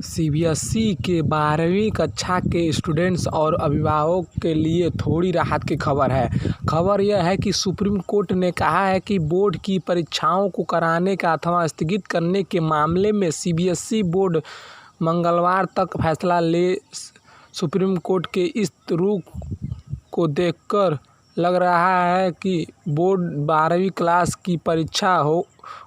CBSE के 12वीं कक्षा के स्टूडेंट्स और अभिभावकों के लिए थोड़ी राहत की खबर है। खबर यह है कि सुप्रीम कोर्ट ने कहा है कि बोर्ड की परीक्षाओं को कराने का अथवा स्थगित करने के मामले में सीबीएसई बोर्ड मंगलवार तक फैसला ले। सुप्रीम कोर्ट के इस रुख को देखकर लग रहा है कि बोर्ड 12वीं क्लास की परीक्षा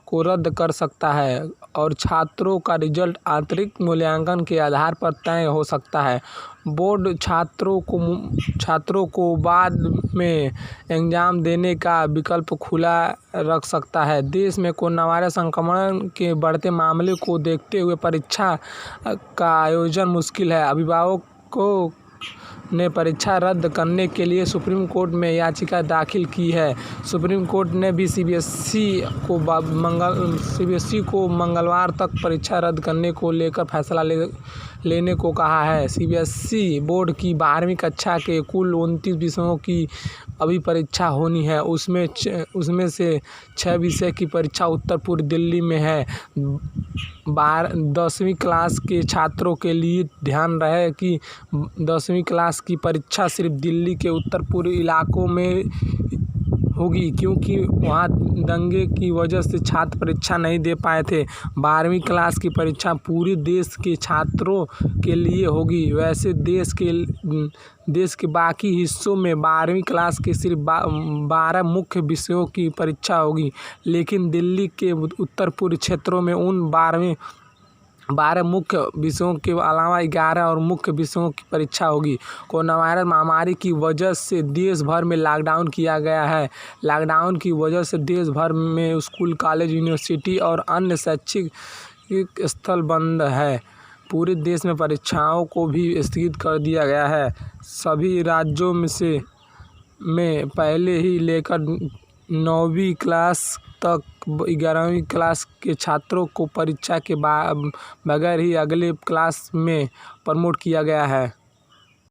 को रद्द कर सकता है और छात्रों का रिजल्ट आंतरिक मूल्यांकन के आधार पर तय हो सकता है। बोर्ड छात्रों को बाद में एग्जाम देने का विकल्प खुला रख सकता है। देश में कोरोना वायरस संक्रमण के बढ़ते मामले को देखते हुए परीक्षा का आयोजन मुश्किल है। अभिभावकों ने परीक्षा रद्द करने के लिए सुप्रीम कोर्ट में याचिका दाखिल की है। सुप्रीम कोर्ट ने भी सीबीएसई को मंगलवार तक परीक्षा रद्द करने को लेकर फैसला लेने को कहा है। सीबीएसई बोर्ड की 12वीं कक्षा के कुल 29 विषयों की अभी परीक्षा होनी है। उसमें से 6 विषय की परीक्षा उत्तर पूर्व दिल्ली में है। 10वीं क्लास के छात्रों के लिए ध्यान रहे कि 10वीं क्लास की परीक्षा सिर्फ दिल्ली के उत्तर पूर्व इलाकों में होगी, क्योंकि वहां दंगे की वजह से छात्र परीक्षा नहीं दे पाए थे। 12वीं क्लास की परीक्षा पूरे देश के छात्रों के लिए होगी। वैसे देश के बाकी हिस्सों में 12वीं क्लास के सिर्फ 12 मुख्य विषयों की परीक्षा होगी, लेकिन दिल्ली के उत्तर पूर्व क्षेत्रों में उन 12 मुख्य विषयों के अलावा 11 और मुख्य विषयों की परीक्षा होगी। कोरोना वायरस महामारी की वजह से देश भर में लॉकडाउन किया गया है। लॉकडाउन की वजह से देश भर में स्कूल, कॉलेज, यूनिवर्सिटी और अन्य शैक्षिक स्थल बंद है। पूरे देश में परीक्षाओं को भी स्थगित कर दिया गया है। सभी राज्यों में पहले ही लेकर 9वीं क्लास तक 11वीं क्लास के छात्रों को परीक्षा के बगैर ही अगले क्लास में प्रमोट किया गया है।